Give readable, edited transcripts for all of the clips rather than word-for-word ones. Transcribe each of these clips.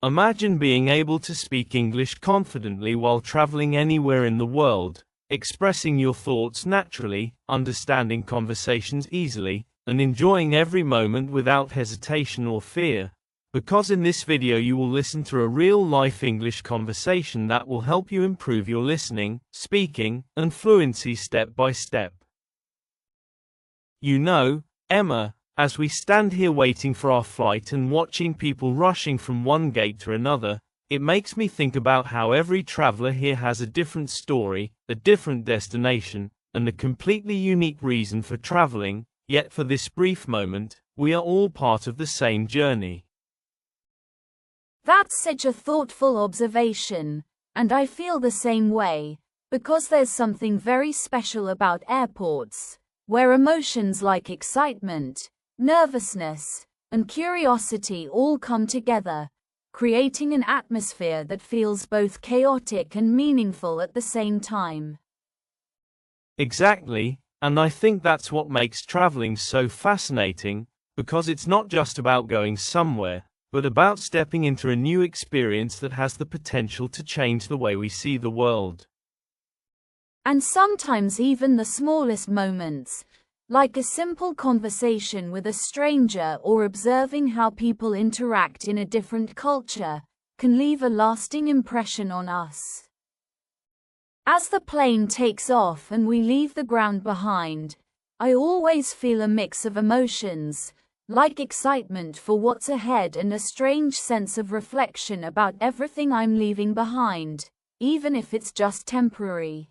Imagine being able to speak English confidently while traveling anywhere in the world, expressing your thoughts naturally, understanding conversations easily, and enjoying every moment without hesitation or fear. Because in this video you will listen to a real-life English conversation that will help you improve your listening, speaking, and fluency step by step. You know, Emma, as we stand here waiting for our flight and watching people rushing from one gate to another, it makes me think about how every traveler here has a different story, a different destination, and a completely unique reason for traveling, yet for this brief moment, we are all part of the same journey. That's such a thoughtful observation, and I feel the same way, because there's something very special about airports, where emotions like excitement, nervousness, and curiosity all come together, creating an atmosphere that feels both chaotic and meaningful at the same time. Exactly, and I think that's what makes traveling so fascinating, because it's not just about going somewhere, but about stepping into a new experience that has the potential to change the way we see the world. And sometimes even the smallest moments, like a simple conversation with a stranger or observing how people interact in a different culture, can leave a lasting impression on us. As the plane takes off and we leave the ground behind, I always feel a mix of emotions, like excitement for what's ahead and a strange sense of reflection about everything I'm leaving behind, even if it's just temporary.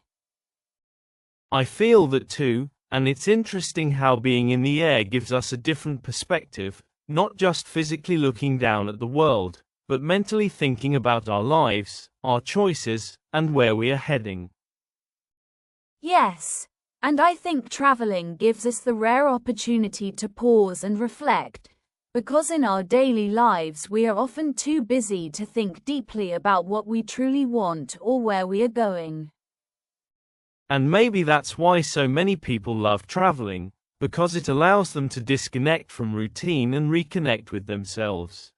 I feel that too, and it's interesting how being in the air gives us a different perspective, not just physically looking down at the world, but mentally thinking about our lives, our choices, and where we are heading. Yes. And I think traveling gives us the rare opportunity to pause and reflect, because in our daily lives we are often too busy to think deeply about what we truly want or where we are going. And maybe that's why so many people love traveling, because it allows them to disconnect from routine and reconnect with themselves.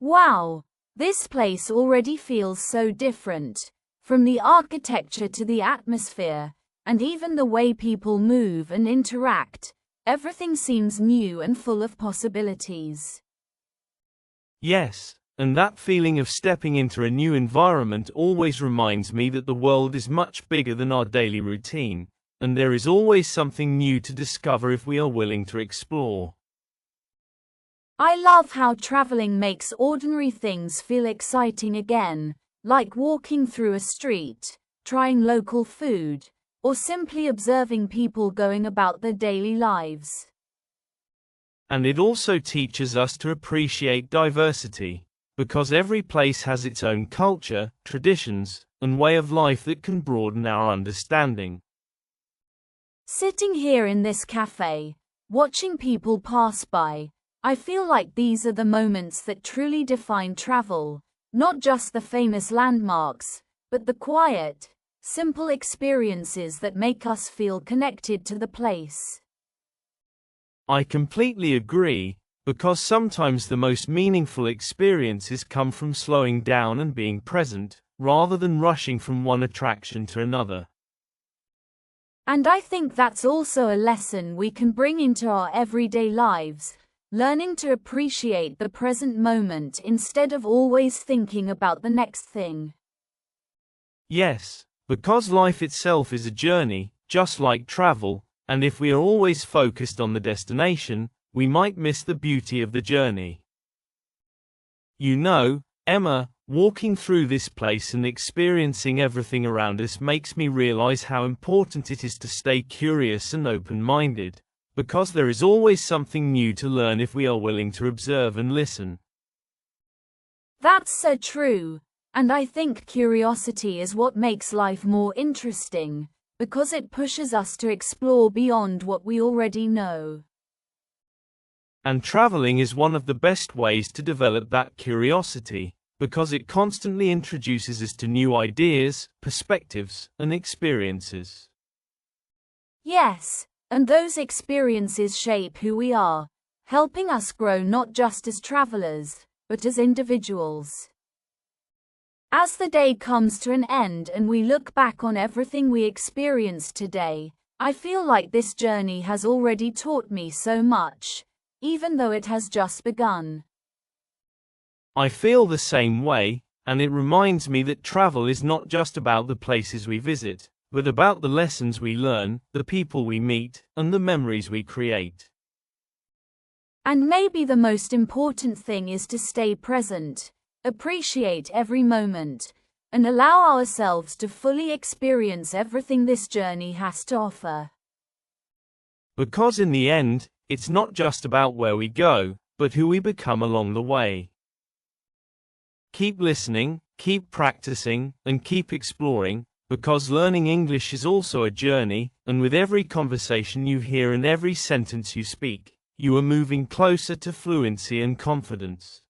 Wow, this place already feels so different, from the architecture to the atmosphere, and even the way people move and interact, everything seems new and full of possibilities. Yes, and that feeling of stepping into a new environment always reminds me that the world is much bigger than our daily routine, and there is always something new to discover if we are willing to explore. I love how traveling makes ordinary things feel exciting again, like walking through a street, trying local food, or simply observing people going about their daily lives. And it also teaches us to appreciate diversity, because every place has its own culture, traditions, and way of life that can broaden our understanding. Sitting here in this cafe, watching people pass by, I feel like these are the moments that truly define travel, not just the famous landmarks, but the quiet, simple experiences that make us feel connected to the place. I completely agree, because sometimes the most meaningful experiences come from slowing down and being present, rather than rushing from one attraction to another. And I think that's also a lesson we can bring into our everyday lives, learning to appreciate the present moment instead of always thinking about the next thing. Yes, because life itself is a journey, just like travel, and if we are always focused on the destination, we might miss the beauty of the journey. You know, Emma, walking through this place and experiencing everything around us makes me realize how important it is to stay curious and open-minded, because there is always something new to learn if we are willing to observe and listen. That's so true, and I think curiosity is what makes life more interesting, because it pushes us to explore beyond what we already know. And traveling is one of the best ways to develop that curiosity, because it constantly introduces us to new ideas, perspectives, and experiences. Yes, and those experiences shape who we are, helping us grow not just as travelers, but as individuals. As the day comes to an end and we look back on everything we experienced today, I feel like this journey has already taught me so much, even though it has just begun. I feel the same way, and it reminds me that travel is not just about the places we visit, but about the lessons we learn, the people we meet, and the memories we create. And maybe the most important thing is to stay present, appreciate every moment, and allow ourselves to fully experience everything this journey has to offer. Because in the end, it's not just about where we go, but who we become along the way. Keep listening, keep practicing, and keep exploring, because learning English is also a journey, and with every conversation you hear and every sentence you speak, you are moving closer to fluency and confidence.